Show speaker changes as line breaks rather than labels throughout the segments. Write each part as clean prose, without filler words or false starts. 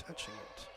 touching it.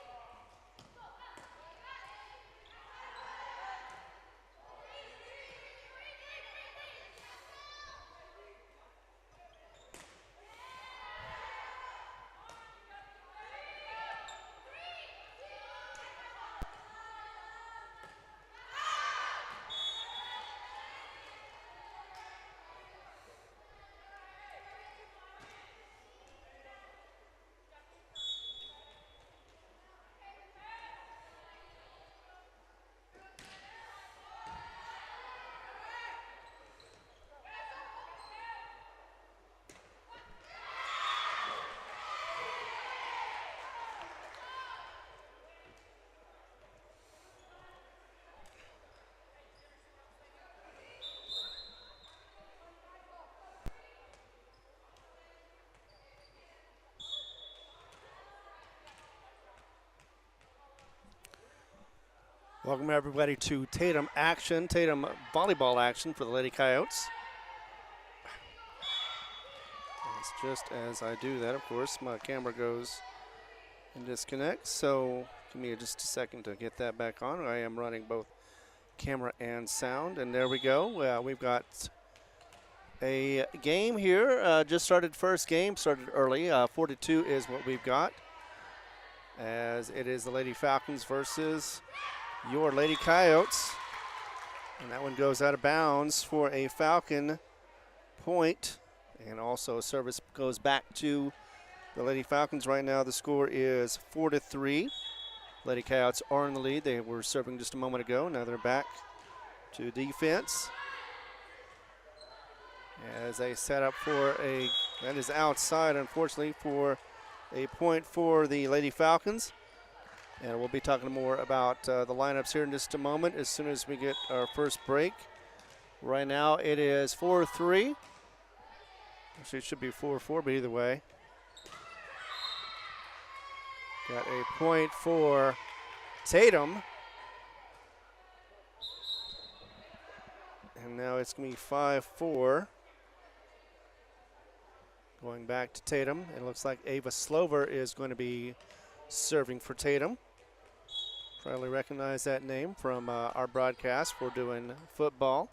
Welcome everybody to Tatum action, Tatum volleyball action for the Lady Coyotes. It's just as I do that, of course, my camera goes and disconnects. So give me just a second to get that back on. I am running both camera and sound, and there we go. We've got a game here. Just started first game, started early. 42 is what we've got, as it is the Lady Falcons versus your Lady Coyotes. And that one goes out of bounds for a Falcon point. And also service goes back to the Lady Falcons. Right now the score is 4-3. Lady Coyotes are in the lead. They were serving just a moment ago. Now they're back to defense, as they set up for a, that is outside unfortunately, for a point for the Lady Falcons. And we'll be talking more about the lineups here in just a moment as soon as we get our first break. Right now it is 4-3. Actually, it should be 4-4, but either way. Got a point for Tatum. And now it's going to be 5-4. Going back to Tatum. It looks like Ava Slover is going to be serving for Tatum. Probably recognize that name from our broadcast for doing football.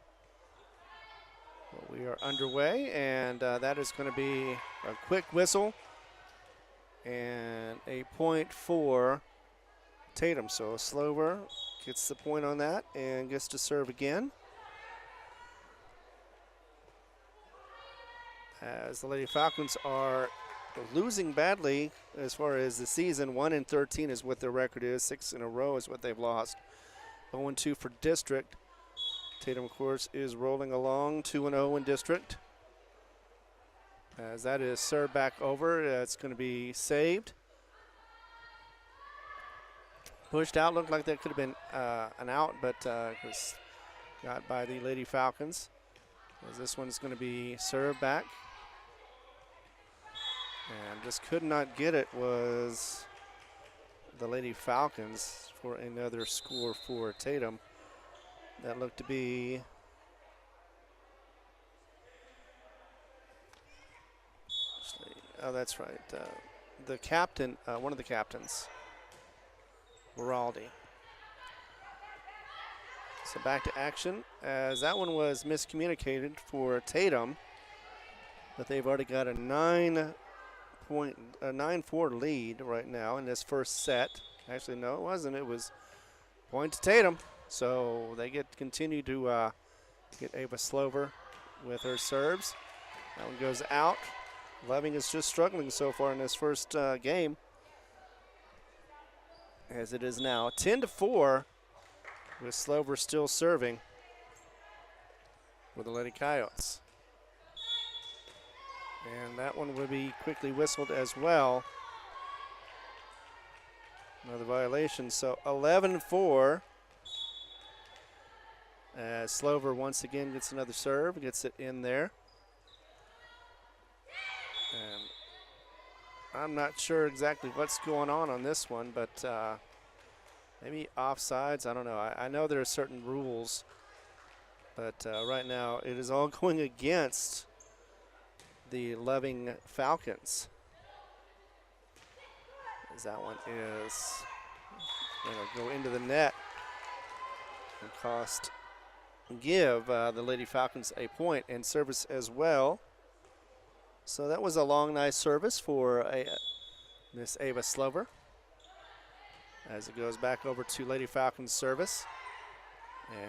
Well, we are underway, and that is going to be a quick whistle and a point for Tatum. So Slover gets the point on that and gets to serve again, as the Lady Falcons are losing badly as far as the season. 1-13 is what their record is. 6 in a row is what they've lost. 0-2 for district. Tatum, of course, is rolling along 2-0 in district, as that is served back over. It's going to be saved. Pushed out. Looked like that could have been an out, but was got by the Lady Falcons, as this one's going to be served back. And just could not get it was the Lady Falcons for another score for Tatum. That looked to be oh, that's right. The captain, one of the captains, Giraldi. So back to action, as that one was miscommunicated for Tatum, but they've already got a 9-4 lead right now in this first set. Actually, no, it wasn't. It was point to Tatum. So they continue to get Ava Slover with her serves. That one goes out. Loving is just struggling so far in this first game, as it is now 10-4, with Slover still serving for the Lady Coyotes. And that one will be quickly whistled as well. Another violation. So 11-4. As Slover once again gets another serve, gets it in there. And I'm not sure exactly what's going on this one, but maybe offsides. I don't know. I know there are certain rules, but right now it is all going against the Loving Falcons. As that one is going to go into the net and give the Lady Falcons a point and service as well. So that was a long, nice service for Miss Ava Slover. As it goes back over to Lady Falcons service.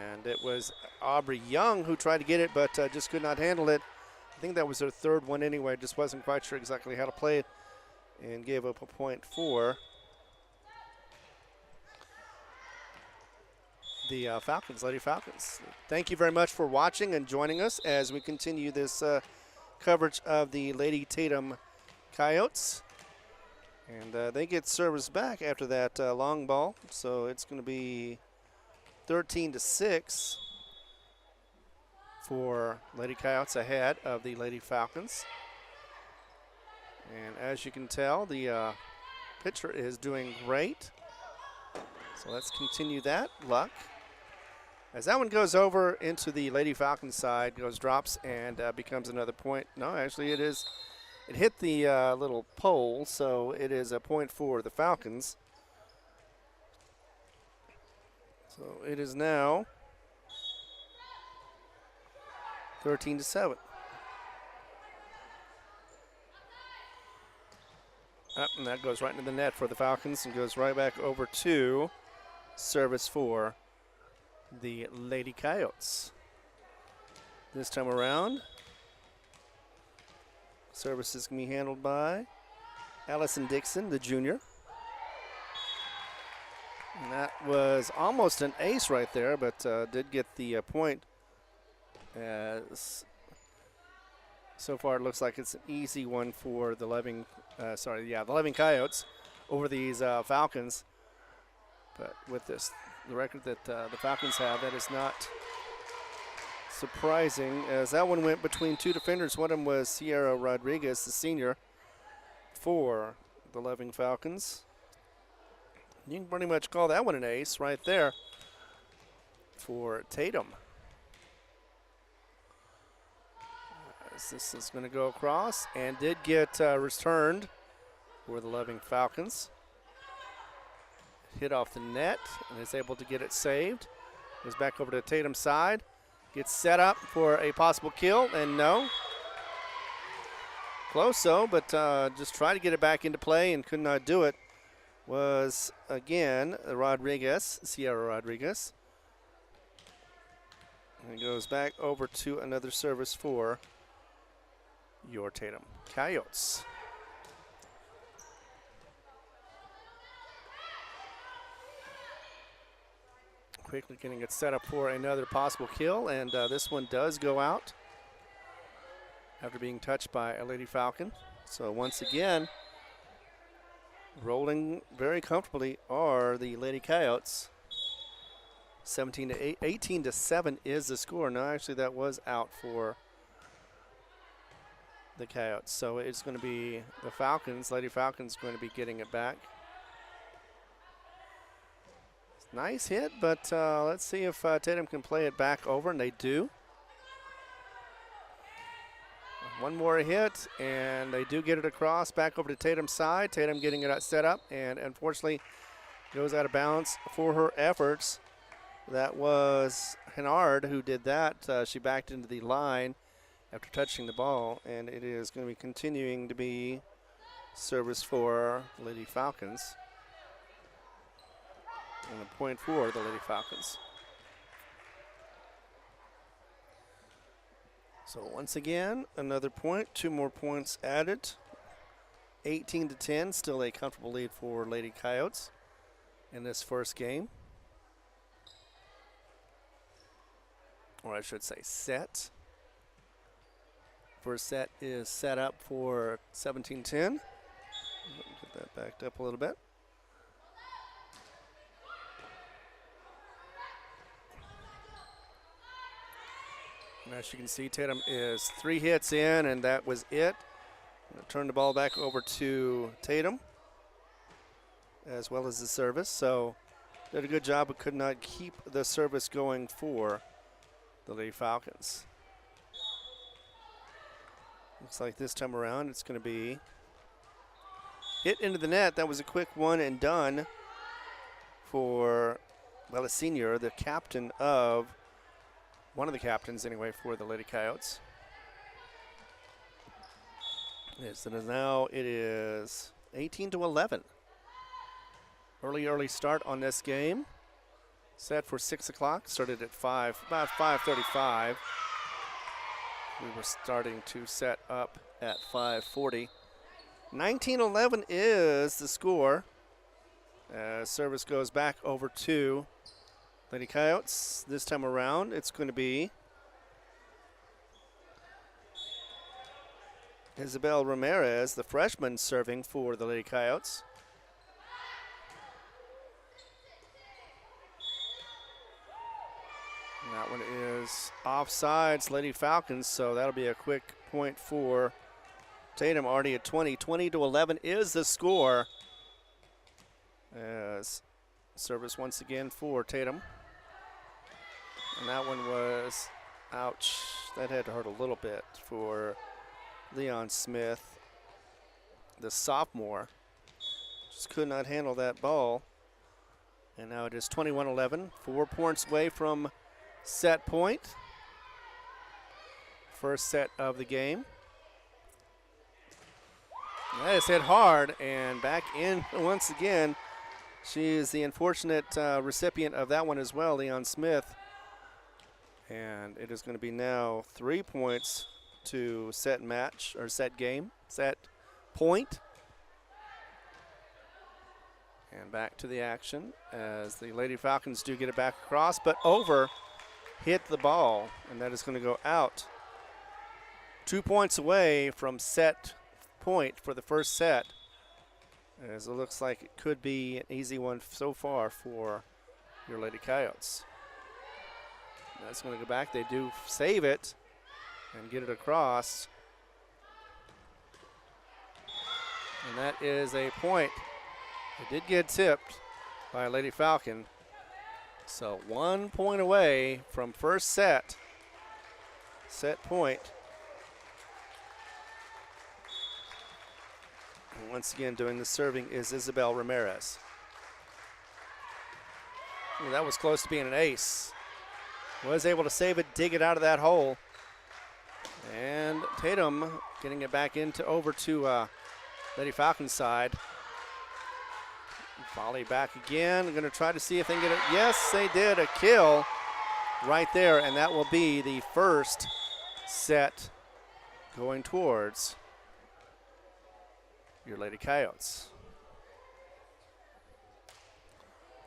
And it was Aubrey Young who tried to get it, but just could not handle it. I think that was her third one anyway. Just wasn't quite sure exactly how to play it and gave up a point for the Falcons, Lady Falcons. Thank you very much for watching and joining us as we continue this coverage of the Lady Tatum Coyotes. And they get service back after that long ball, so it's going to be 13-6 for Lady Coyotes ahead of the Lady Falcons. And as you can tell, the pitcher is doing great. So let's continue that luck. As that one goes over into the Lady Falcons side, drops and becomes another point. No, actually it is. It hit the little pole, so it is a point for the Falcons. So it is now 13-7. And that goes right into the net for the Falcons and goes right back over to service for the Lady Coyotes. This time around, service is going to be handled by Allison Dixon, the junior. And that was almost an ace right there, but did get the point. As so far, it looks like it's an easy one for the Loving Coyotes over these Falcons. But with the record that the Falcons have, that is not surprising, as that one went between two defenders. One of them was Sierra Rodriguez, the senior, for the Loving Falcons. You can pretty much call that one an ace right there for Tatum. As this is going to go across and did get returned for the Loving Falcons. Hit off the net and is able to get it saved. Goes back over to Tatum's side. Gets set up for a possible kill, and no. Close so, but just tried to get it back into play and could not do it. Was, again, Sierra Rodriguez. And it goes back over to another service for your Tatum Coyotes. Quickly getting it set up for another possible kill, and this one does go out after being touched by a Lady Falcon. So once again, rolling very comfortably are the Lady Coyotes. 18-7 is the score. No, actually that was out for the Coyotes. So it's going to be the Falcons. Lady Falcons going to be getting it back. Nice hit, but let's see if Tatum can play it back over, and they do. One more hit, and they do get it across back over to Tatum's side. Tatum getting it set up, and unfortunately goes out of bounds for her efforts. That was Hennard who did that. She backed into the line after touching the ball, and it is going to be continuing to be service for Lady Falcons. And a point for the Lady Falcons. So once again, another point, 2 more points added. 18-10, still a comfortable lead for Lady Coyotes in this first game. Or I should say set. First set is set up for 17-10. Get that backed up a little bit. And as you can see, Tatum is 3 hits in, and that was it. Turn the ball back over to Tatum, as well as the service. So did a good job, but could not keep the service going for the Lady Falcons. Looks like this time around it's going to be hit into the net. That was a quick one and done for, well, a senior, the captain of, one of the captains anyway, for the Lady Coyotes. Yes, and now it is 18-11. Early start on this game. Set for 6 o'clock. Started at about 5:35. We were starting to set up at 5:40. 19-11 is the score. Service goes back over to Lady Coyotes. This time around, it's going to be Isabel Ramirez, the freshman, serving for the Lady Coyotes. And that one is offsides, Lady Falcons, so that'll be a quick point for Tatum, already at 20. 20-11 is the score. As service once again for Tatum. And that one was, ouch, that had to hurt a little bit for Leon Smith, the sophomore. Just could not handle that ball. And now it is 21-11, 4 points away from set point. First set of the game. That is hit hard and back in once again. She is the unfortunate recipient of that one as well, Leon Smith. And it is going to be now 3 points to set match, or set game, set point. And back to the action as the Lady Falcons do get it back across, but over hit the ball, and that is going to go out. 2 points away from set point for the first set, as it looks like it could be an easy one so far for your Lady Coyotes. That's going to go back. They do save it and get it across. And that is a point. It did get tipped by Lady Falcon. So 1 point away from first set. Set point. And once again, doing the serving is Isabel Ramirez. Ooh, that was close to being an ace. Was able to save it, dig it out of that hole. And Tatum getting it back over to Lady Falcon's side. Volley back again. Going to try to see if they can get it. Yes, they did. A kill right there, and that will be the first set going towards your Lady Coyotes.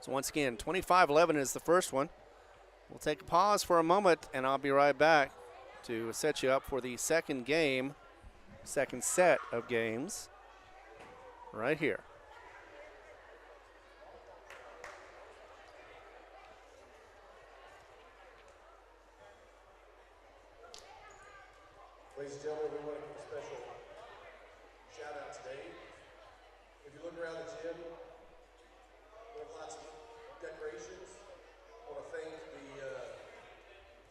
So once again, 25-11 is the first one. We'll take a pause for a moment, and I'll be right back to set you up for the second game, second set of games right here.
Ladies and gentlemen, we want to give a special shout out today. If you look around the gym, we have lots of decorations. I want to thank the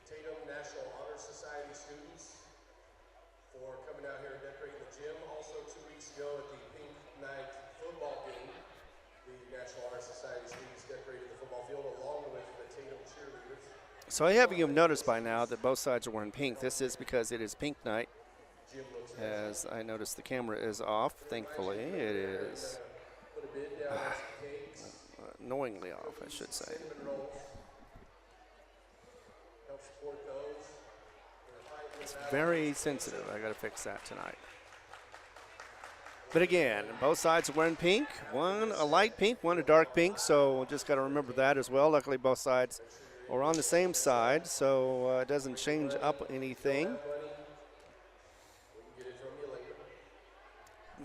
Tatum National Honor Society students for coming out here and decorating the gym. Also, 2 weeks ago at the Pink Night football game, the National Honor Society students decorated the football field along with the Tatum cheerleaders.
So I have you noticed by now that both sides are wearing pink. This is because it is pink night. As I notice the camera is off, thankfully. It is annoyingly off, I should say. It's very sensitive. I got to fix that tonight. But again, both sides are wearing pink. One a light pink, one a dark pink. So just got to remember that as well. Luckily, both sides are on the same side, so it doesn't change up anything.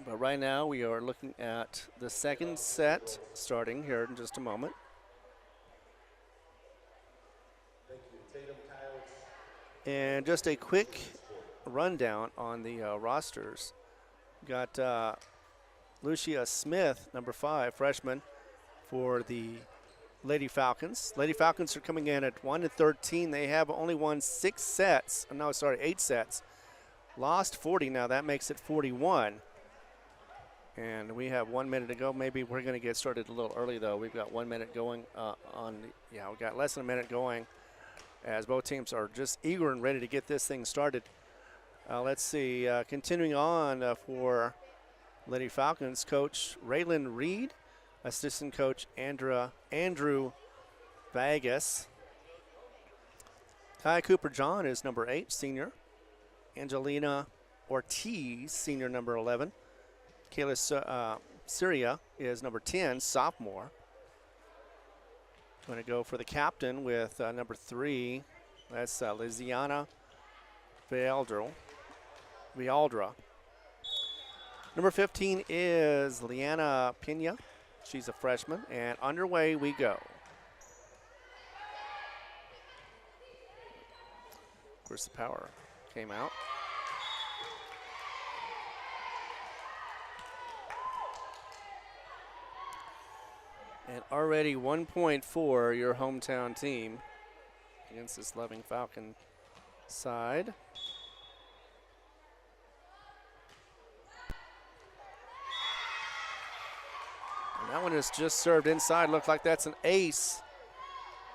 But right now we are looking at the second set starting here in just a moment. And just a quick rundown on the rosters. Got Lucia Smith, number 5, freshman, for the Lady Falcons. Lady Falcons are coming in at 1-13. They have only won 8 sets. Lost 40 now. That makes it 41. And we have 1 minute to go. Maybe we're going to get started a little early, though. We've got 1 minute going we've got less than a minute going as both teams are just eager and ready to get this thing started. Let's see, continuing on for Lady Falcons, Coach Raylan Reed, Assistant Coach Andrew Vegas. Kai Cooper-John is number 8, senior. Angelina Ortiz, senior, number 11. Kayla Syria is number 10, sophomore. Going to go for the captain with number 3. That's Liziana Vialdra. Number 15 is Liana Pena. She's a freshman, and underway we go. Of course, the power came out. And already 1 point for your hometown team against this Loving Falcon side. And that one is just served inside. Looked like that's an ace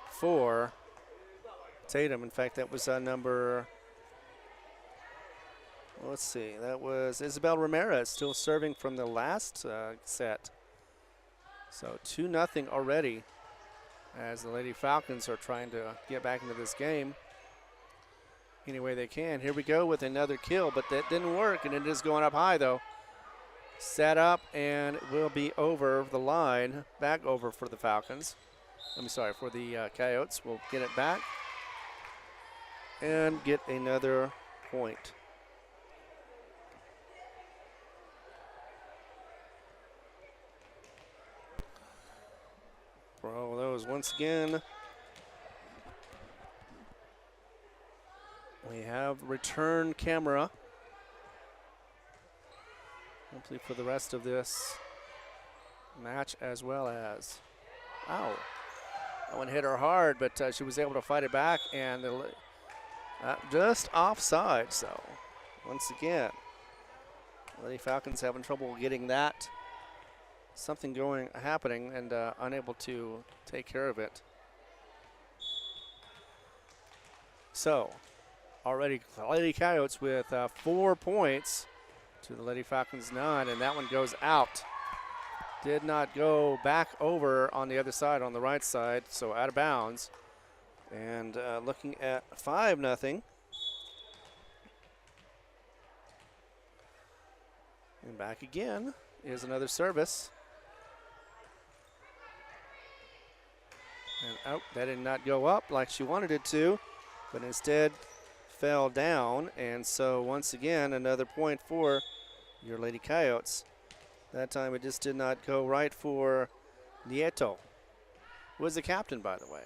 for Tatum. In fact, that was number, let's see, that was Isabel Ramirez, still serving from the last set. So 2-0 already as the Lady Falcons are trying to get back into this game any way they can. Here we go with another kill, but that didn't work, and it is going up high, though. Set up, and it will be over the line, back over for the Falcons. For the Coyotes. We'll get it back and get another point. For all those, once again, we have return camera. Hopefully for the rest of this match, as well as, ow, that one hit her hard, but she was able to fight it back, and just offside. So once again, Lady Falcons having trouble getting that something happening, and unable to take care of it. So already Lady Coyotes with 4 points to the Lady Falcons 9, and that one goes out. Did not go back over on the other side, on the right side, so out of bounds. And looking at 5-0. And back again is another service. And out, that did not go up like she wanted it to, but instead fell down. And so once again, another point for your Lady Coyotes. That time it just did not go right for Nieto, who was the captain, by the way.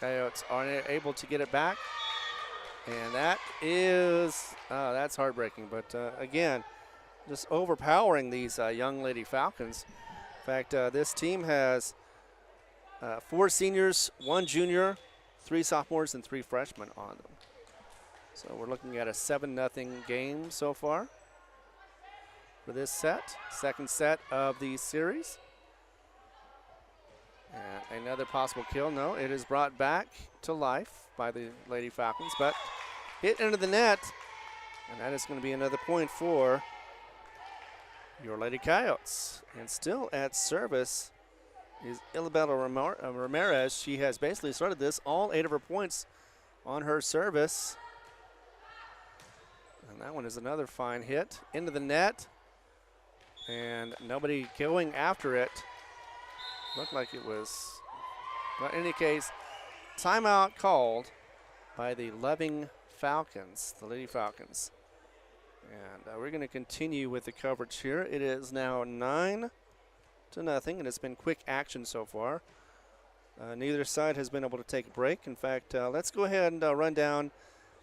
Coyotes are able to get it back. And that is, that's heartbreaking. But again, just overpowering these young Lady Falcons. In fact, this team has 4 seniors, 1 junior, 3 sophomores, and 3 freshmen on them. So we're looking at a 7-0 game so far for this set, second set of the series. And another possible kill. No, it is brought back to life by the Lady Falcons, but hit into the net, and that is going to be another point for your Lady Coyotes. And still at service is Isabella Ramirez. She has basically started this, all 8 of her points on her service. And that one is another fine hit into the net, and nobody going after it. Looked like it was, but in any case, timeout called by the Loving Falcons, the Lady Falcons. And we're going to continue with the coverage here. It is now 9-0, and it's been quick action so far. Neither side has been able to take a break. In fact, let's go ahead and run down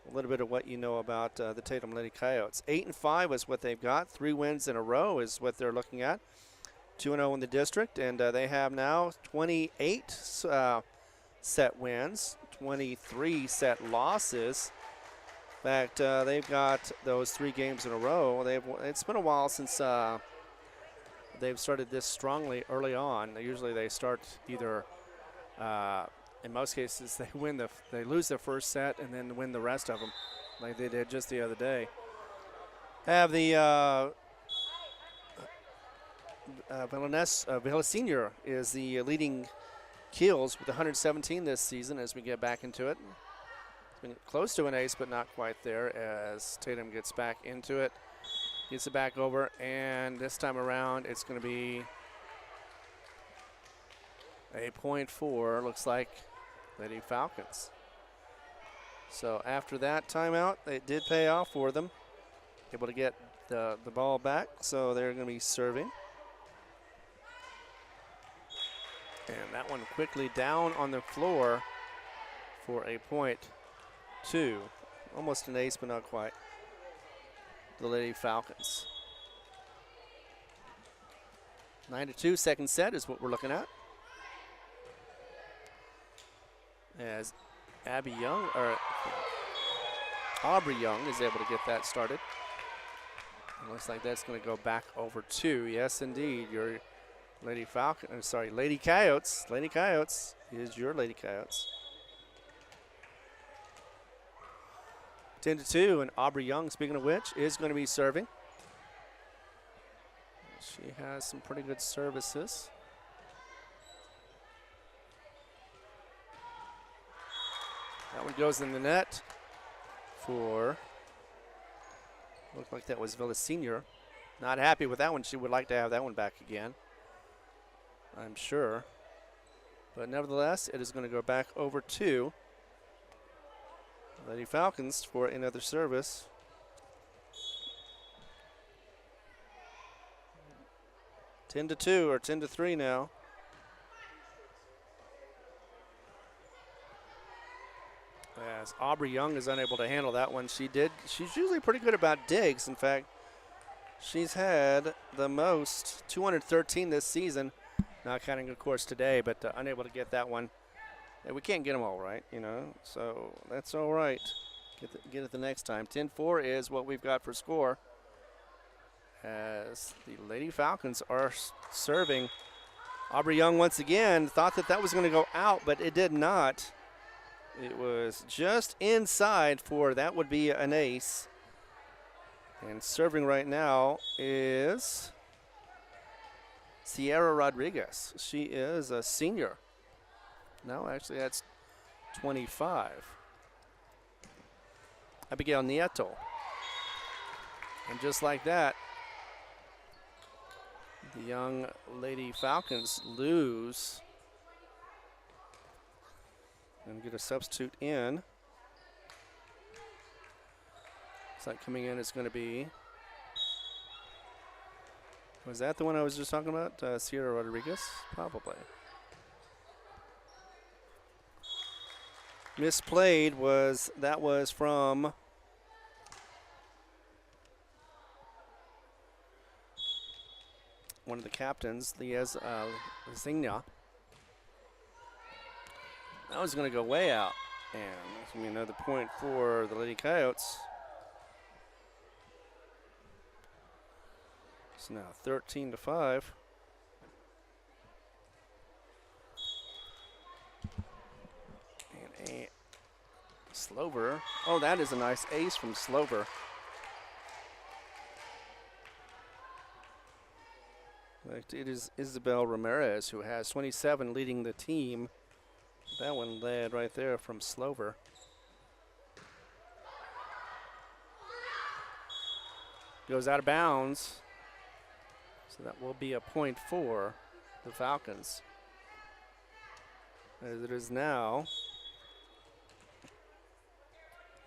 a little bit of what you know about the Tatum Lady Coyotes. 8-5 is what they've got. 3 wins in a row is what they're looking at. 2-0 in the district, and they have now 28 set wins, 23 set losses In fact, they've got those 3 games in a row. It's been a while since they've started this strongly early on. Usually they start either, in most cases, they lose their first set and then win the rest of them, like they did just the other day. Have the Villa is the leading kills with 117 this season as we get back into it. It's been close to an ace, but not quite there as Tatum gets back into it. Gets it back over, and this time around it's going to be a .4, looks like, Lady Falcons. So after that timeout, it did pay off for them. Able to get the ball back, so they're going to be serving. And that one quickly down on the floor for a .2. Almost an ace, but not quite. The Lady Falcons. 9-2, second set is what we're looking at. As Aubrey Young is able to get that started. It looks like that's going to go back over 2. Yes, indeed. Your Lady Coyotes. Lady Coyotes is your Lady Coyotes. 10-2, and Aubrey Young, speaking of which, is going to be serving. She has some pretty good services. That one goes in the net for, looked like that was Villa Senior. Not happy with that one. She would like to have that one back again, I'm sure. But nevertheless, it is going to go back over to Lady Falcons for another service. – 10-2 or 10-3 now. As Aubrey Young is unable to handle that one. She's usually pretty good about digs. In fact, she's had the most, 213 this season. Not counting, of course, today, but unable to get that one. And we can't get them all right, you know, so that's all right. Get it the next time. 10-4 is what we've got for score. As the Lady Falcons are serving. Aubrey Young once again thought that was going to go out, but it did not. It was just inside for that would be an ace. And serving right now is Sierra Rodriguez. She is a senior. No, actually that's 25. Abigail Nieto. And just like that, the young Lady Falcons lose and get a substitute in. Looks like coming in is going to be, was that the one I was just talking about? Sierra Rodriguez? Probably. Misplayed was from one of the captains, Zingna. That was going to go way out, and that's going to be another point for the Lady Coyotes. It's now 13-5. And a Slover. Oh, that is a nice ace from Slover. It is Isabel Ramirez who has 27 leading the team. That one led right there from Slover. Goes out of bounds. So that will be a point for the Falcons. As it is now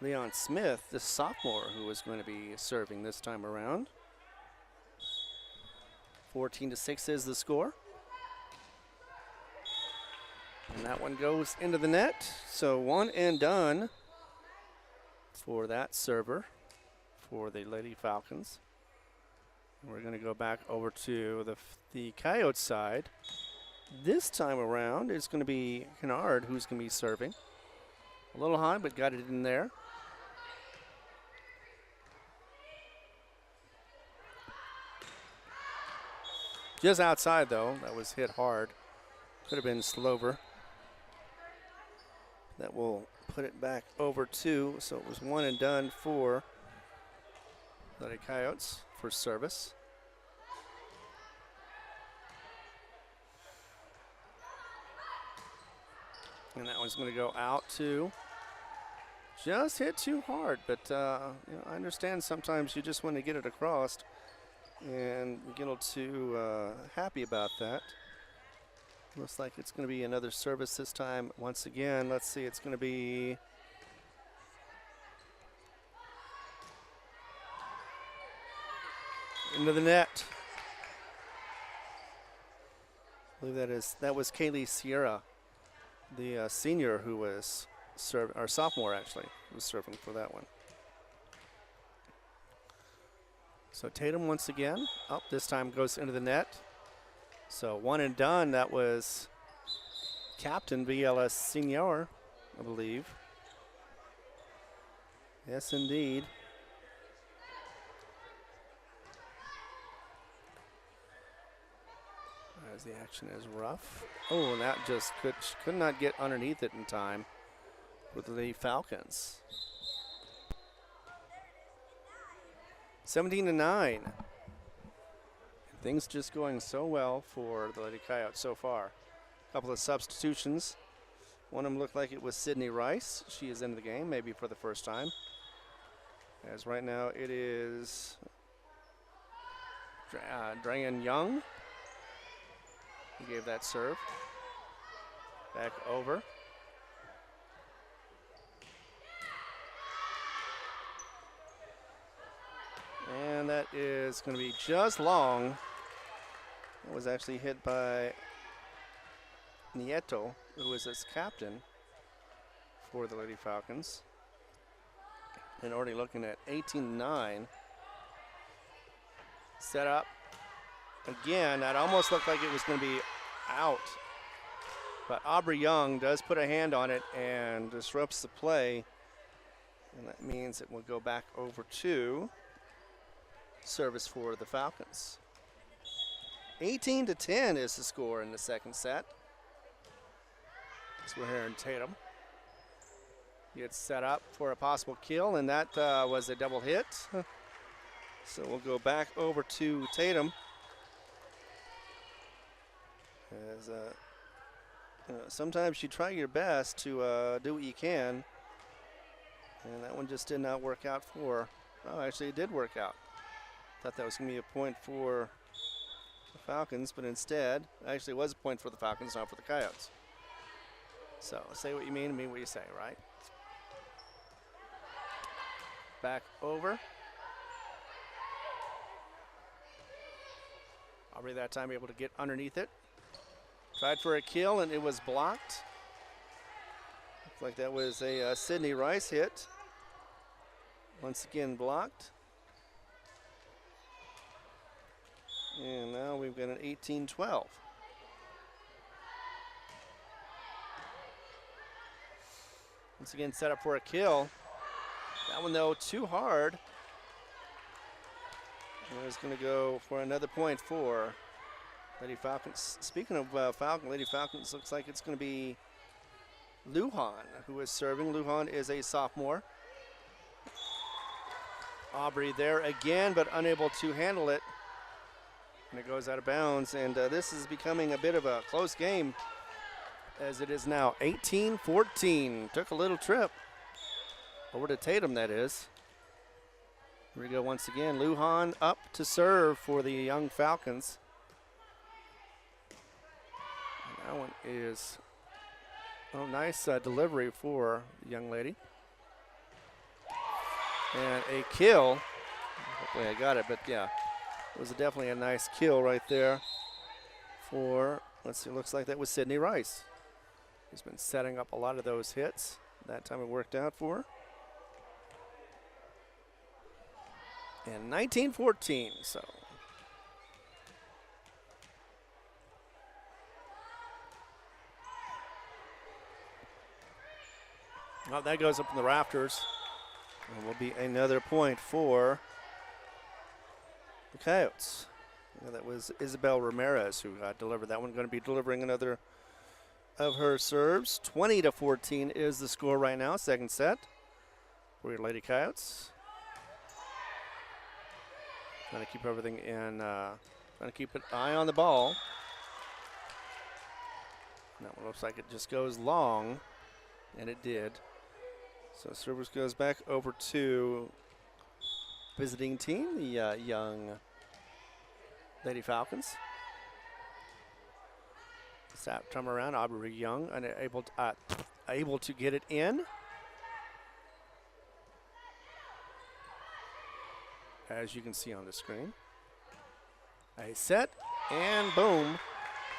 Leon Smith, the sophomore, who is going to be serving this time around. 14-6 is the score. And that one goes into the net. So one and done for that server for the Lady Falcons. We're going to go back over to the Coyote side. This time around, it's going to be Kennard who's going to be serving. A little high, but got it in there. Just outside, though. That was hit hard. Could have been slower. That will put it back over 2. So it was 1 and done for the Coyotes for service. And that one's going to go out too. Just hit too hard, but I understand sometimes you just want to get it across and get a little too happy about that. Looks like it's going to be another service this time. Once again, let's see, it's going to be into the net. I believe that was Kaylee Sierra, the senior who was serving, or sophomore actually, was serving for that one. So Tatum once again, this time goes into the net. So 1 and done, that was Captain VLS Senior, I believe. Yes, indeed. As the action is rough. Oh, and that just could not get underneath it in time with the Falcons. 17-9. Things just going so well for the Lady Coyotes so far. A couple of substitutions. One of them looked like it was Sydney Rice. She is in the game, maybe for the first time. As right now it is Drayan Young. He gave that serve. Back over. And that is going to be just long. It was actually hit by Nieto, who was its captain for the Lady Falcons. And already looking at 18-9. Set up. Again, that almost looked like it was going to be out. But Aubrey Young does put a hand on it and disrupts the play. And that means it will go back over to service for the Falcons. 18-10 is the score in the second set. So we're here in Tatum. Gets set up for a possible kill, and that was a double hit. So we'll go back over to Tatum. As sometimes you try your best to do what you can, and that one just did not work out for. Oh, actually, it did work out. Thought that was going to be a point for the Falcons, but instead, actually, it was a point for the Falcons, not for the Coyotes. So say what you mean what you say, right? Back over. Aubrey that time able to get underneath it. Tried for a kill, and it was blocked. Looks like that was a Sydney Rice hit. Once again blocked. And now we've got an 18-12. Once again set up for a kill. That one, though, too hard. And it's going to go for another point for Lady Falcons. Speaking of Lady Falcons, looks like it's going to be Lujan who is serving. Lujan is a sophomore. Aubrey there again, but unable to handle it. And it goes out of bounds, and this is becoming a bit of a close game as it is now 18-14. Took a little trip over to Tatum, that is. Here we go once again. Lujan up to serve for the young Falcons. And that one is nice delivery for the young lady. And a kill. Hopefully I got it, but yeah. It was definitely a nice kill right there for, let's see, looks like that was Sydney Rice. He's been setting up a lot of those hits. That time it worked out for her. And 19-14, so. Well, that goes up in the rafters. And will be another point for the Coyotes. Yeah, that was Isabel Ramirez who delivered that one. Going to be delivering another of her serves. 20-14 is the score right now. Second set for your Lady Coyotes. Trying to keep everything in. Trying to keep an eye on the ball. That one looks like it just goes long, and it did. So service goes back over to visiting team, the young Lady Falcons. Sap come around. Aubrey Young able to get it in. As you can see on the screen. A set, and boom.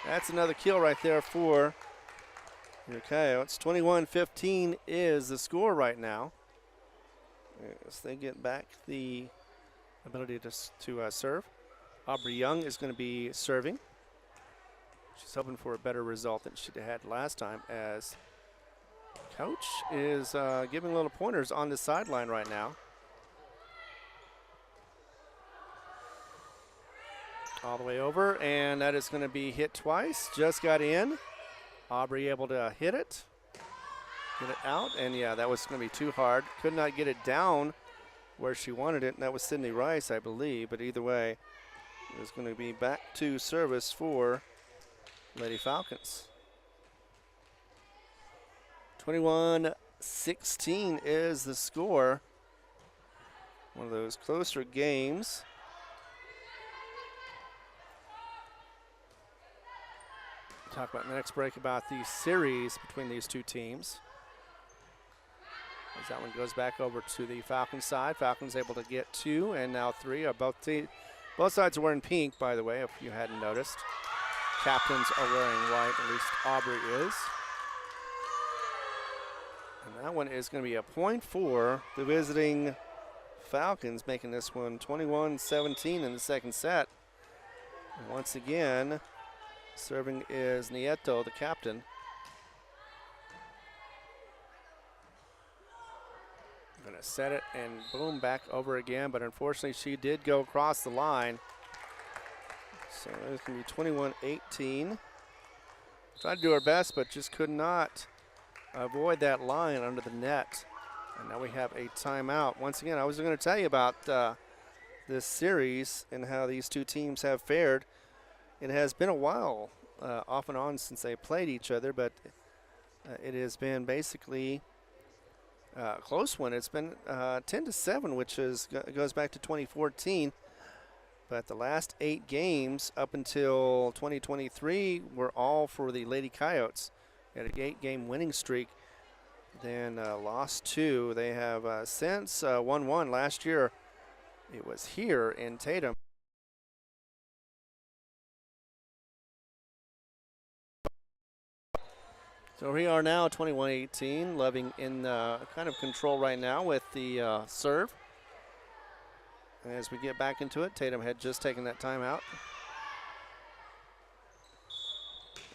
That's another kill right there for your Coyotes. 21-15 is the score right now. As they get back the ability to serve. Aubrey Young is going to be serving. She's hoping for a better result than she had last time, as coach is giving little pointers on the sideline right now. All the way over, and that is going to be hit twice. Just got in. Aubrey able to hit it, get it out, and yeah, that was going to be too hard. Could not get it down where she wanted it, and that was Sydney Rice, I believe. But either way, it was going to be back to service for Lady Falcons. 21-16 is the score. One of those closer games. Talk about in the next break about the series between these two teams. As that one goes back over to the Falcons side. Falcons able to get 2 and now 3. Both sides are wearing pink, by the way, if you hadn't noticed. Captains are wearing white, at least Aubrey is. And that one is going to be a point for the visiting Falcons, making this one 21-17 in the second set. And once again, serving is Nieto, the captain. Going to set it and boom, back over again, but unfortunately she did go across the line. So it's going to be 21-18. Tried to do her best, but just could not avoid that line under the net. And now we have a timeout. Once again, I was going to tell you about this series and how these two teams have fared. It has been a while, off and on, since they played each other, but it has been basically a close one. It's been 10-7, which goes back to 2014. But the last 8 games up until 2023 were all for the Lady Coyotes. They had an 8-game winning streak, then lost 2. They have since won 1 last year. It was here in Tatum. So we are now 21-18, Loving in kind of control right now with the serve. As we get back into it, Tatum had just taken that timeout.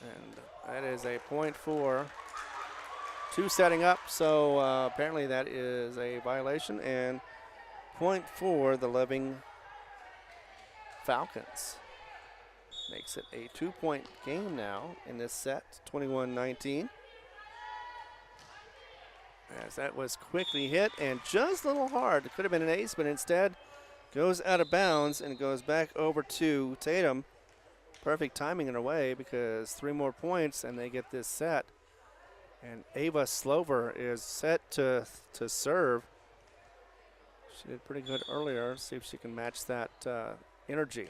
And that is a point for 2 setting up, so apparently that is a violation, and point for the Loving Falcons. Makes it a 2-point game now in this set, 21-19. As that was quickly hit and just a little hard. It could have been an ace, but instead goes out of bounds and goes back over to Tatum. Perfect timing in a way, because 3 more points and they get this set. And Ava Slover is set to serve. She did pretty good earlier. See if she can match that energy.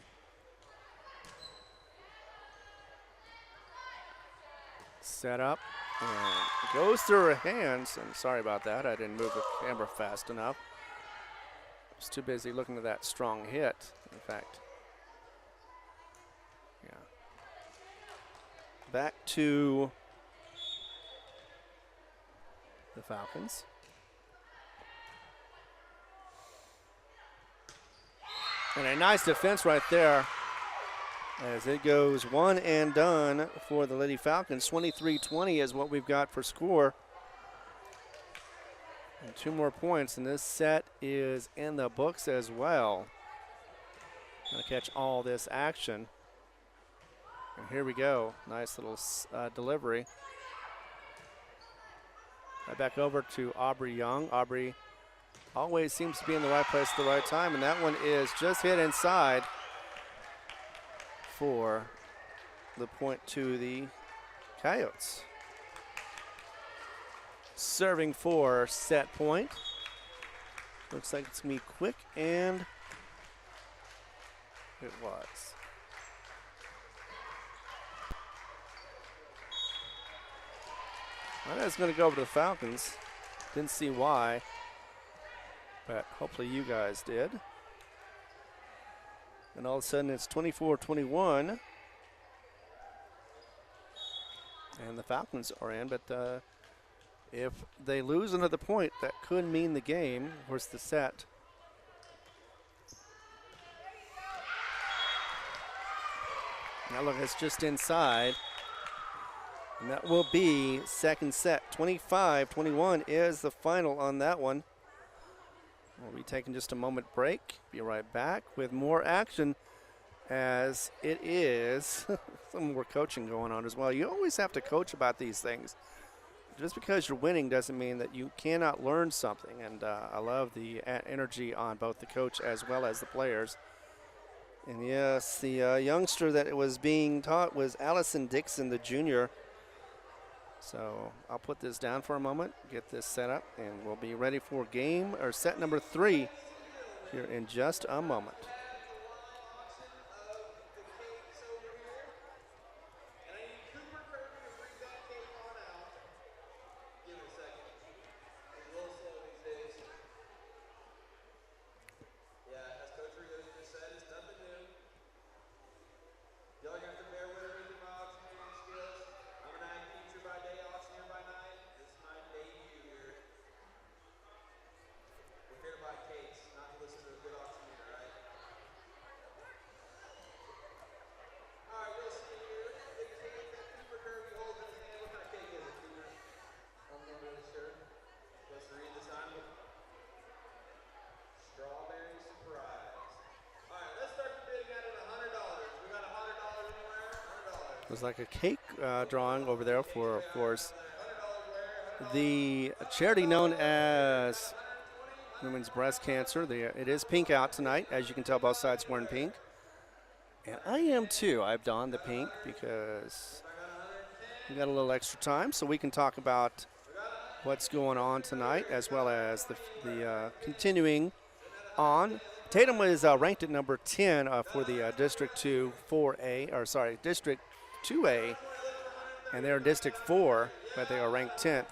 Set up and goes through her hands. And sorry about that, I didn't move the camera fast enough. I was too busy looking at that strong hit, in fact. Yeah. Back to the Falcons. And a nice defense right there, as it goes one and done for the Lady Falcons. 23-20 is what we've got for score. And 2 more points, and this set is in the books as well. Gonna catch all this action. And here we go. Nice little delivery. Right back over to Aubrey Young. Aubrey always seems to be in the right place at the right time, and that one is just hit inside for the point to the Coyotes. Serving for set point. Looks like it's going to be quick, and it was. Well, that's going to go over to the Falcons. Didn't see why, but hopefully you guys did. And all of a sudden it's 24-21. And the Falcons are in, but if they lose another point, that could mean the game. Of course, the set. Now look, it's just inside. And that will be second set. 25-21 is the final on that one. We'll be taking just a moment break. Be right back with more action, as it is some more coaching going on as well. You always have to coach about these things. Just because you're winning doesn't mean that you cannot learn something. And I love the energy on both the coach as well as the players. And yes, the youngster that it was being taught was Allison Dixon, the junior. So I'll put this down for a moment, get this set up, and we'll be ready for game or set number 3 here in just a moment. It was like a cake drawing over there for, of course, the charity known as Women's Breast Cancer. It is pink out tonight, as you can tell, both sides wearing pink. And I am too. I've donned the pink because we got a little extra time, so we can talk about what's going on tonight, as well as the continuing on. Tatum is ranked at number 10 for the District 2 4A, or sorry, District 2A, and they're in District 4, but they are ranked 10th,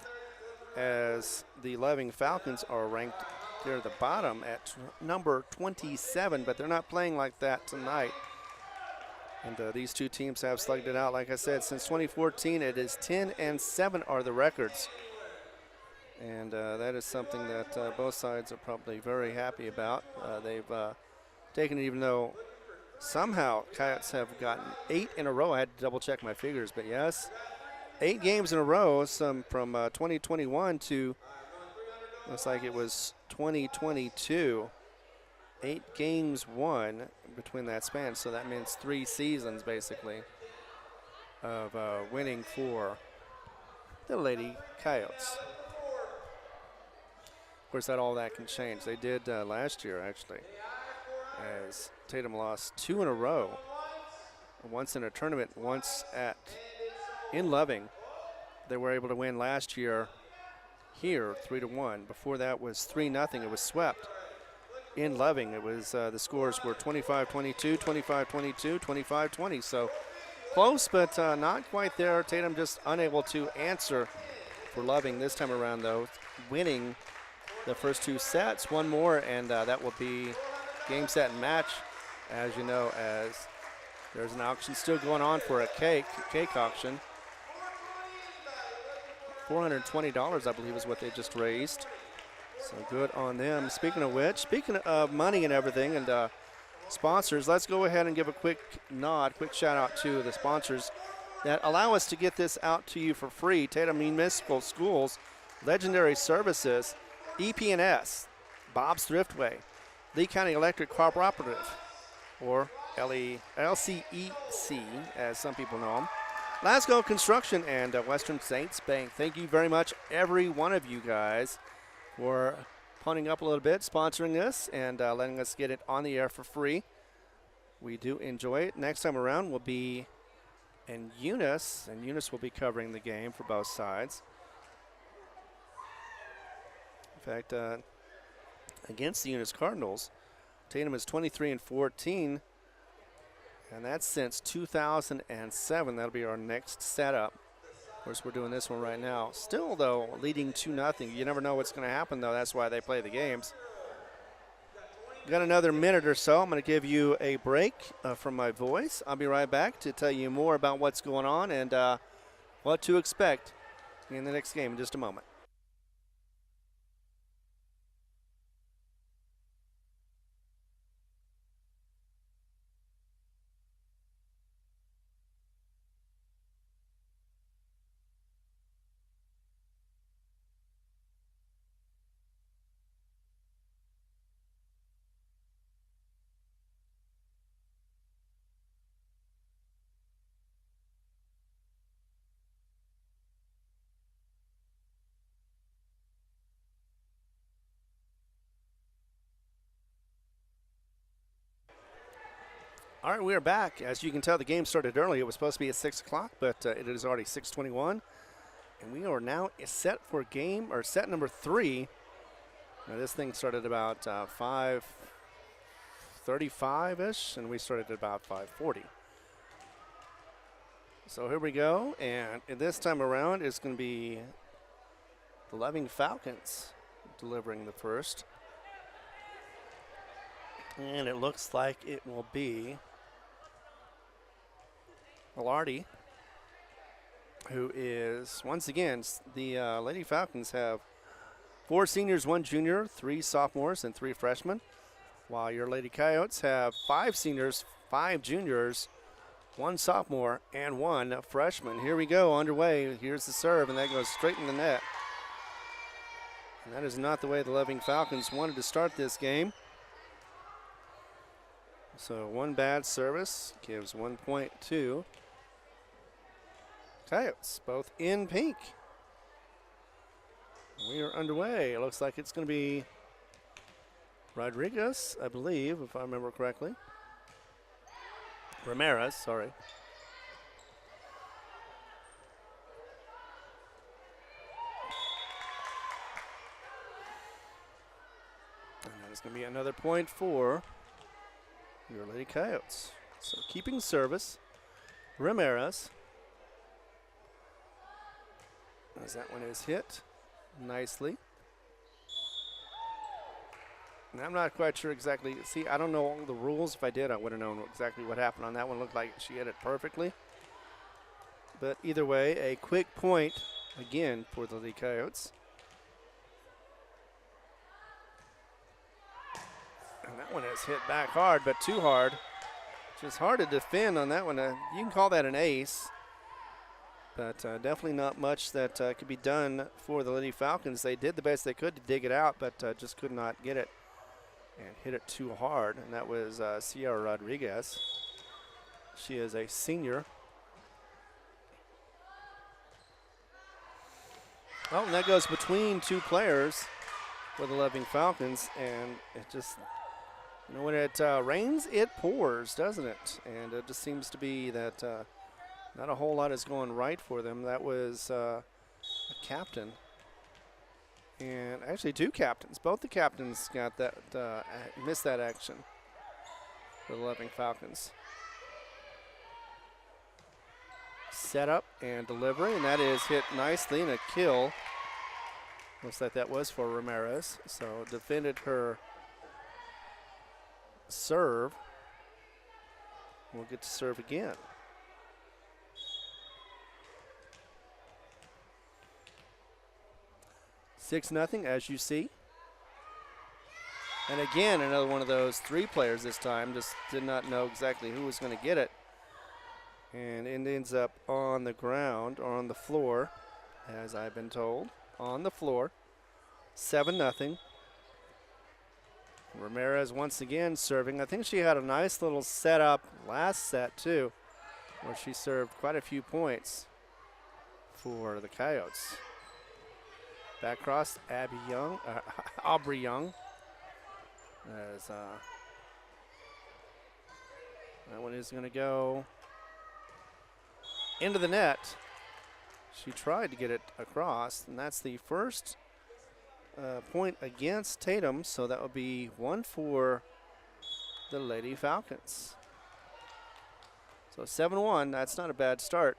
as the Loving Falcons are ranked near the bottom at number 27, but they're not playing like that tonight. And these two teams have slugged it out. Like I said, since 2014, it is 10-7 are the records. And that is something that both sides are probably very happy about. They've taken it, even though somehow Coyotes have gotten 8 in a row. I had to double check my figures, but yes, 8 games in a row, some from 2021 to, looks like it was 2022. 8 games won between that span, so that means 3 seasons basically of winning for the Lady Coyotes. Of course, all that can change. They did last year, actually, as Tatum lost 2 in a row, once in a tournament, once in Loving. They were able to win last year here 3-1. Before that was 3-0. It was swept in Loving. It was the scores were 25-22, 25-22, 25-20. So close, but not quite there. Tatum just unable to answer for Loving this time around, though, winning the first 2 sets. One more, and that will be game, set, and match. As you know, as there's an auction still going on for a cake auction. $420, I believe, is what they just raised. So good on them. Speaking of which, speaking of money and everything and sponsors, let's go ahead and give a quick shout out to the sponsors that allow us to get this out to you for free. Tatum Municipal Schools, Legendary Services, EP&S, Bob's Thriftway, Lee County Electric Cooperative, or LCEC, as some people know them. Glasgow Construction and Western States Bank. Thank you very much, every one of you guys, for punting up a little bit, sponsoring this, and letting us get it on the air for free. We do enjoy it. Next time around will be in Eunice, and Eunice will be covering the game for both sides. In fact, against the Eunice Cardinals, Tatum is 23-14, and that's since 2007. That'll be our next setup. Of course, we're doing this one right now. Still, though, leading 2-0. You never know what's going to happen, though. That's why they play the games. Got another minute or so. I'm going to give you a break from my voice. I'll be right back to tell you more about what's going on and what to expect in the next game in just a moment. All right, we are back. As you can tell, the game started early. It was supposed to be at 6 o'clock, but it is already 6:21. And we are now set for game, or set number 3. Now, this thing started about 5:35-ish, and we started at about 5:40. So here we go, and this time around, it's going to be the Loving Falcons delivering the first. And it looks like it will be Velarde, who is, once again, the Lady Falcons have 4 seniors, 1 junior, 3 sophomores, and 3 freshmen, while your Lady Coyotes have 5 seniors, 5 juniors, 1 sophomore, and 1 freshman. Here we go, underway. Here's the serve, and that goes straight in the net. And that is not the way the Loving Falcons wanted to start this game. So 1 bad service gives 1 point to Coyotes, both in pink. We are underway. It looks like it's going to be Rodriguez, I believe, if I remember correctly. Ramirez, sorry. And that is going to be another point for your Lady Coyotes. So keeping service, Ramirez. As that one is hit nicely. And I'm not quite sure exactly. See, I don't know all the rules. If I did, I would have known exactly what happened on that one. Looked like she hit it perfectly. But either way, a quick point again for the Lady Coyotes. And that one is hit back hard, but too hard. Just hard to defend on that one. You can call that an ace. But definitely not much that could be done for the Lady Falcons. They did the best they could to dig it out, but just could not get it and hit it too hard. And that was Sierra Rodriguez. She is a senior. Oh, and that goes between 2 players for the Loving Falcons. And it just, you know, when it rains, it pours, doesn't it? And it just seems to be that not a whole lot is going right for them. That was a captain. And actually 2 captains. Both the captains got that, missed that action for the Loving Falcons. Set up and delivery, and that is hit nicely and a kill. Looks like that was for Ramirez. So defended her serve. We'll get to serve again. 6-0, as you see. And again, another one of those 3 players this time. Just did not know exactly who was going to get it. And it ends up on the ground, or on the floor, as I've been told. On the floor. 7-0. Ramirez once again serving. I think she had a nice little setup last set too, where she served quite a few points for the Coyotes. Back cross, Aubrey Young. As that one is going to go into the net. She tried to get it across, and that's the first point against Tatum, so that would be one for the Lady Falcons. So 7-1, that's not a bad start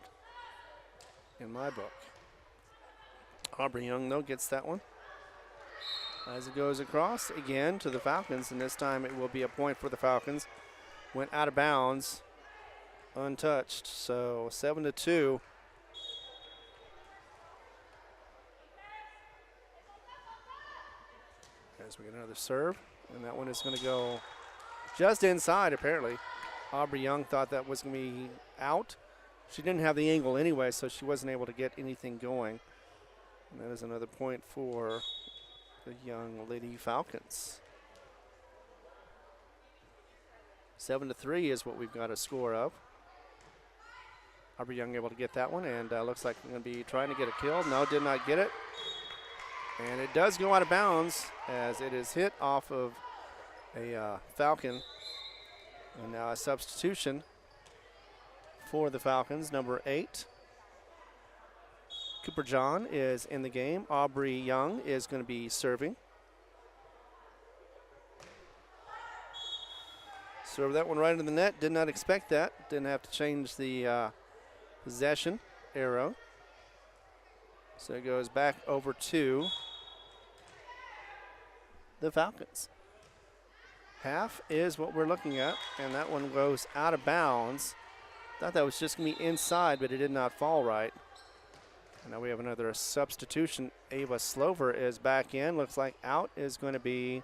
in my book. Aubrey Young, though, gets that one. As it goes across again to the Falcons, and this time it will be a point for the Falcons. Went out of bounds, untouched, so 7-2. As we get another serve, and that one is going to go just inside, apparently. Aubrey Young thought that was going to be out. She didn't have the angle anyway, so she wasn't able to get anything going. And that is another point for the young Lady Falcons. 7-3 is what we've got a score of. Aubrey Young able to get that one, and looks like we're going to be trying to get a kill. No, did not get it. And it does go out of bounds as it is hit off of a Falcon. And now a substitution for the Falcons, number 8. Cooper John is in the game. Aubrey Young is going to be serving. Serve that one right into the net. Did not expect that. Didn't have to change the possession arrow. So it goes back over to the Falcons. Half is what we're looking at, and that one goes out of bounds. Thought that was just going to be inside, but it did not fall right. And now we have another substitution. Ava Slover is back in. Looks like out is going to be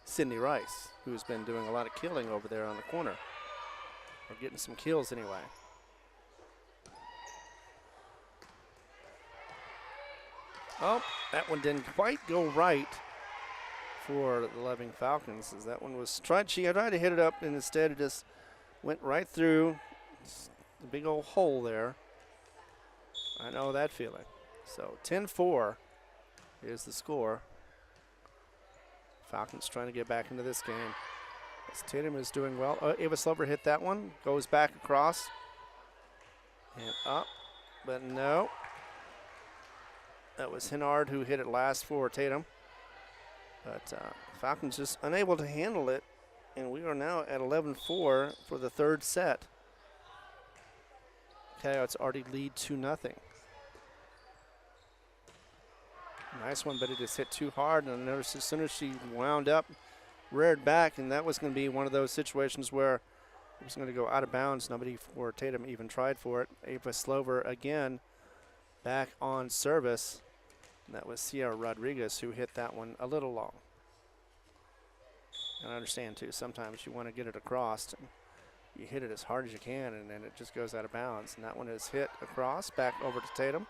Sydney Rice, who's been doing a lot of killing over there on the corner. Or getting some kills anyway. Oh, that one didn't quite go right for the Loving Falcons, as that one was she tried to hit it up, and instead it just went right through the big old hole there. I know that feeling. So 10-4 is the score. Falcons trying to get back into this game. As Tatum is doing well. Ava Slover hit that one, goes back across and up, but no. That was Hennard who hit it last for Tatum. But Falcons just unable to handle it, and we are now at 11-4 for the third set. Coyotes already lead 2-0. Nice one, but it just hit too hard, and I noticed as soon as she wound up, reared back, and that was going to be one of those situations where it was going to go out of bounds. Nobody for Tatum even tried for it. Ava Slover again back on service. And that was Sierra Rodriguez who hit that one a little long. And I understand, too, sometimes you want to get it across, and you hit it as hard as you can, and then it just goes out of bounds. And that one is hit across, back over to Tatum.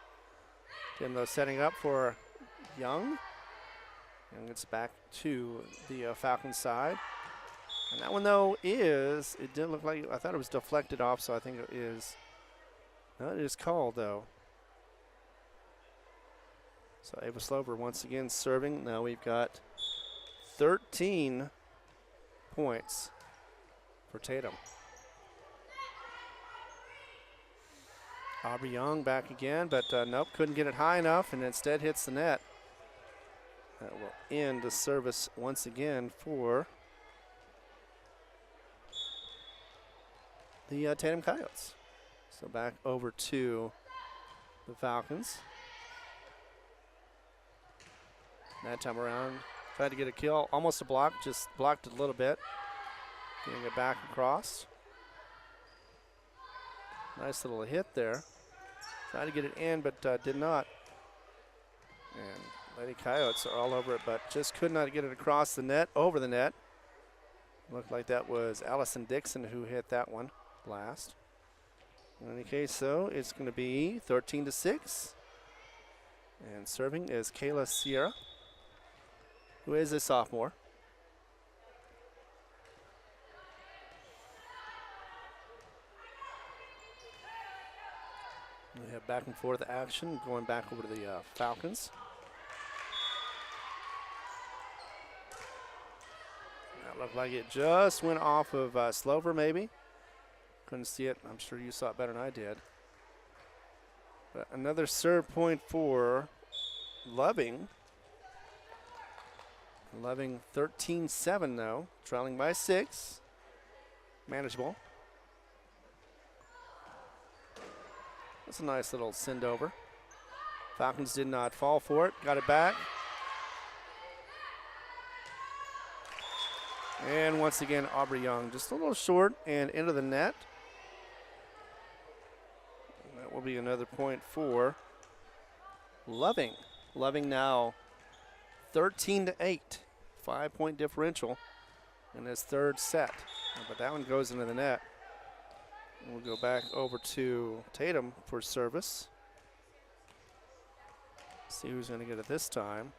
Tatum, though, setting up for Young. Young gets back to the Falcons side. And that one, though, it didn't look like, I thought it was deflected off, so I think it is, no, it is called, though. So Ava Slover once again serving. Now we've got 13 points for Tatum. Aubrey Young back again, but nope, couldn't get it high enough, and instead hits the net. That will end the service once again for the Tatum Coyotes. So back over to the Falcons. That time around, tried to get a kill, almost a block, just blocked it a little bit. Getting it back across. Nice little hit there. Tried to get it in, but did not. And Lady Coyotes are all over it, but just could not get it across the net, over the net. Looked like that was Allison Dixon who hit that one last. In any case, though, it's going to be 13-6. And serving is Kayla Sierra, who is a sophomore. We have back and forth action going back over to the Falcons. That looked like it just went off of Slover, maybe. Couldn't see it. I'm sure you saw it better than I did. But another serve point for Loving. Loving 13-7 though, trailing by 6. Manageable. That's a nice little send over. Falcons did not fall for it. Got it back. And once again, Aubrey Young just a little short and into the net. That will be another point for Loving. Loving now 13-8, 5-point differential in his third set. But that one goes into the net. And we'll go back over to Tatum for service. See who's going to get it this time.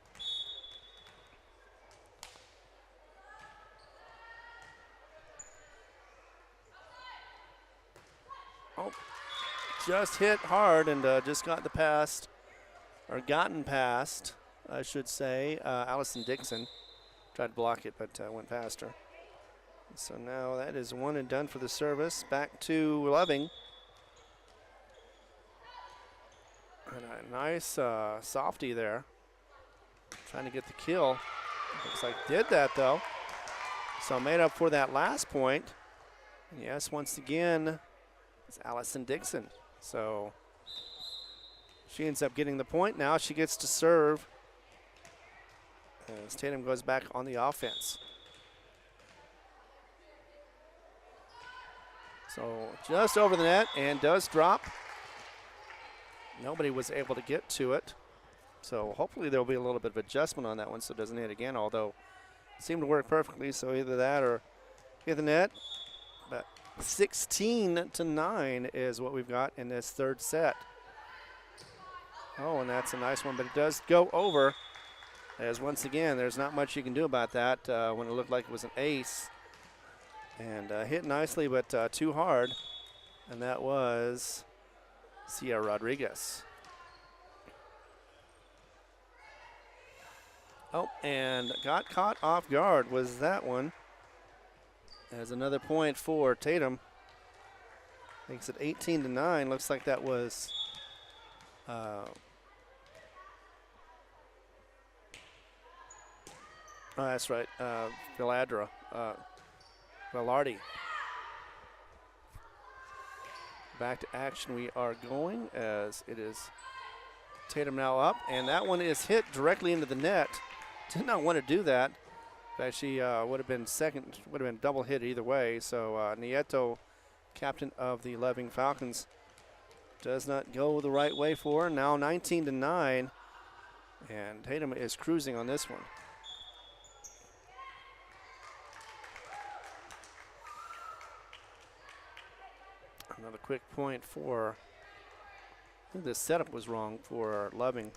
Oh, just hit hard and just got the past, or gotten past, I should say. Allison Dixon tried to block it, but went past her. So now that is one and done for the service. Back to Loving. And a nice softie there. Trying to get the kill. Looks like did that though. So made up for that last point. And yes, once again, it's Allison Dixon. So she ends up getting the point. Now she gets to serve as Tatum goes back on the offense. So just over the net and does drop. Nobody was able to get to it. So hopefully there'll be a little bit of adjustment on that one so it doesn't hit again, although it seemed to work perfectly. So either that or hit the net. But 16-9 is what we've got in this third set. Oh, and that's a nice one, but it does go over. As once again, there's not much you can do about that when it looked like it was an ace. And hit nicely, but too hard. And that was Cia Rodriguez. Oh, and got caught off guard was that one. As another point for Tatum. Makes it 18-9. Looks like that was oh, that's right, Villardi. Back to action we are going as it is Tatum now up, and that one is hit directly into the net. Did not want to do that. In fact, she would have been second, would have been double hit either way. So Nieto, captain of the Loving Falcons, does not go the right way for her. Now 19-9, and Tatum is cruising on this one. Another quick point for, I think the setup was wrong for Loving.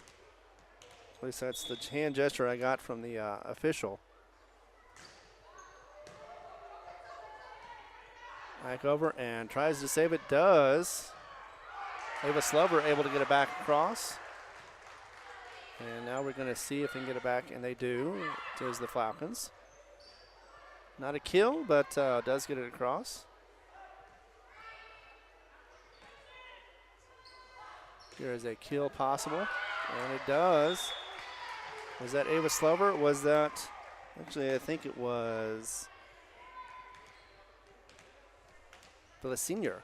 At least that's the hand gesture I got from the official. Back over and tries to save it, does. Ava Slover able to get it back across. And now we're going to see if they can get it back, and they do. It is the Falcons. Not a kill, but does get it across. Here is a kill possible, and it does. Was that Ava Slover? Was that, actually I think it was the senior.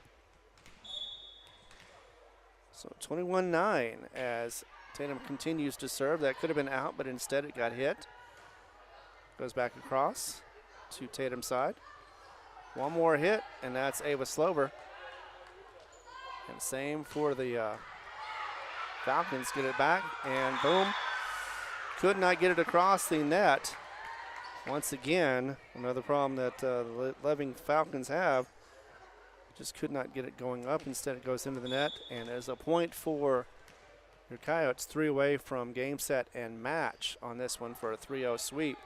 So 21-9 as Tatum continues to serve. That could have been out, but instead it got hit. Goes back across to Tatum's side. One more hit, and that's Ava Slover. And same for the Falcons. Get it back, and boom. Could not get it across the net. Once again, another problem that the Loving Falcons have. Just could not get it going up. Instead, it goes into the net, and as a point for Your Coyotes 3 away from game, set, and match on this one for a 3-0 sweep.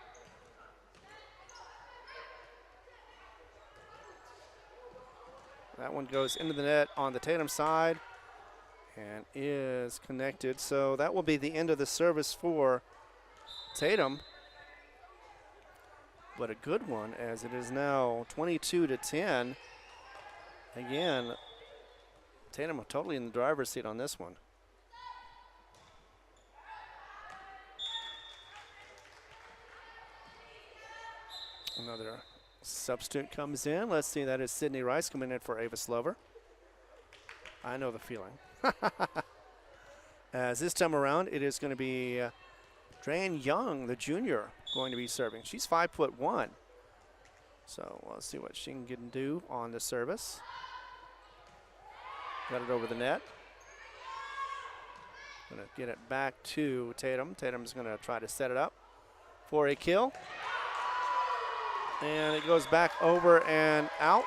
That one goes into the net on the Tatum side and is connected. So that will be the end of the service for Tatum. But a good one, as it is now 22-10. Again, Tatum totally in the driver's seat on this one. Another substitute comes in. Let's see, that is Sydney Rice coming in for Ava Slover. I know the feeling. As this time around, it is going to be Dran Young, the junior, going to be serving. She's 5'1". So let's see what she can do on the service. Got it over the net. Going to get it back to Tatum. Tatum's going to try to set it up for a kill. And it goes back over and out.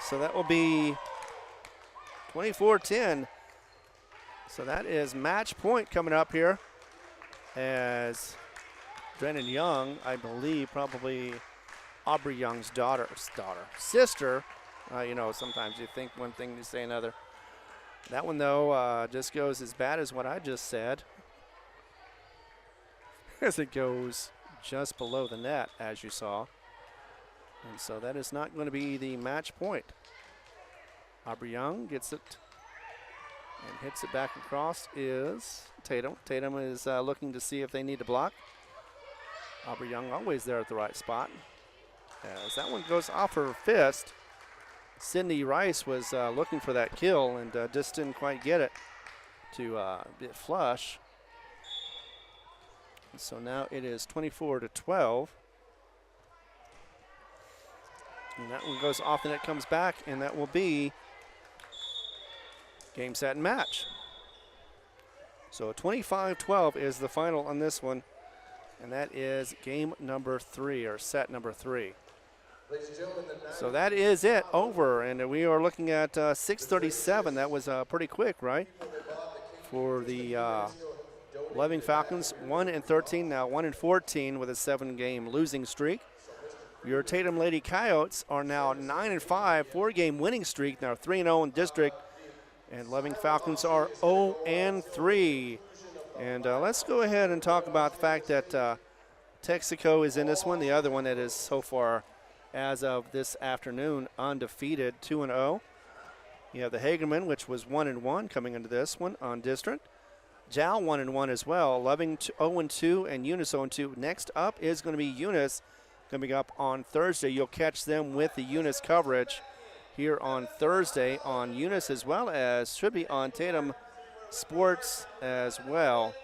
So that will be 24-10. So that is match point coming up here, as Drennan Young, I believe, probably Aubrey Young's sister. You know, sometimes you think one thing, you say another. That one, though, just goes as bad as what I just said, as it goes just below the net, as you saw. And so that is not going to be the match point. Aubrey Young gets it and hits it back across is Tatum. Tatum is looking to see if they need to block. Aubrey Young always there at the right spot. As that one goes off her fist, Sydney Rice was looking for that kill and just didn't quite get it to get flush. And so now it is 24-12. And that one goes off and it comes back, and that will be game, set, and match. So 25-12 is the final on this one, and that is game number 3, or set number 3. So that is it, over, and we are looking at 6:37. That was pretty quick, right? For the Loving Falcons, 1-13, now 1-14 with a 7-game losing streak. Your Tatum Lady Coyotes are now 9-5, 4-game winning streak, now 3-0 in district. And Loving Falcons are 0-3. And let's go ahead and talk about the fact that Texaco is in this one, the other one that is so far, as of this afternoon, undefeated, 2-0. You have the Hagerman, which was 1-1 coming into this one on district. Jal 1-1 as well. Loving 0-2 and Eunice 0-2. Next up is going to be Eunice coming up on Thursday. You'll catch them with the Eunice coverage here on Thursday on Eunice, as well as should be on Tatum Sports as well.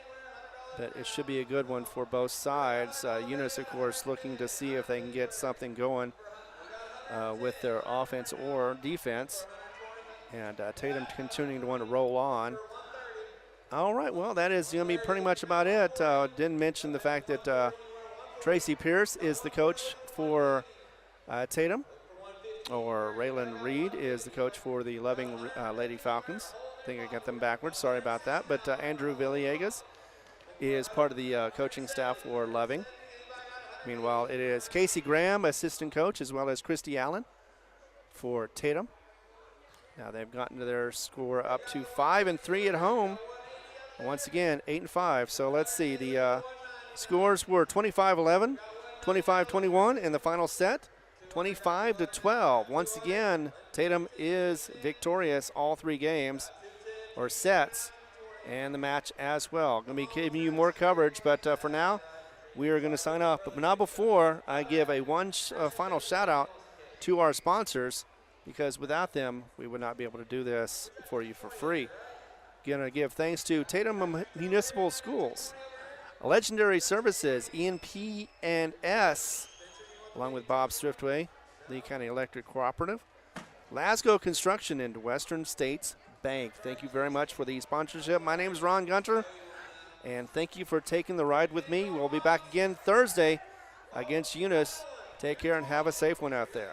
But it should be a good one for both sides. Eunice, of course, looking to see if they can get something going with their offense or defense. And Tatum continuing to want to roll on. All right, well, that is going to be pretty much about it. Didn't mention the fact that Tracy Pierce is the coach for Tatum, or Raylan Reed is the coach for the Loving Lady Falcons. I think I got them backwards. Sorry about that. But Andrew Villegas is part of the coaching staff for Loving. Meanwhile, it is Casey Graham, assistant coach, as well as Christy Allen for Tatum. Now they've gotten to their score up to 5-3 at home. Once again, 8-5. So let's see. The scores were 25-11, 25-21 in the final set, 25-12. Once again, Tatum is victorious all 3 games or sets, and the match as well. Going to be giving you more coverage, but for now, we are going to sign off. But not before I give a final shout out to our sponsors, because without them, we would not be able to do this for you for free. Going to give thanks to Tatum Municipal Schools, Legendary Services, ENP&S, along with Bob Swiftway, Lee County Electric Cooperative, Lasco Construction, and Western States Bank. Thank you very much for the sponsorship. My name is Ron Gunter, and thank you for taking the ride with me. We'll be back again Thursday against Eunice. Take care and have a safe one out there.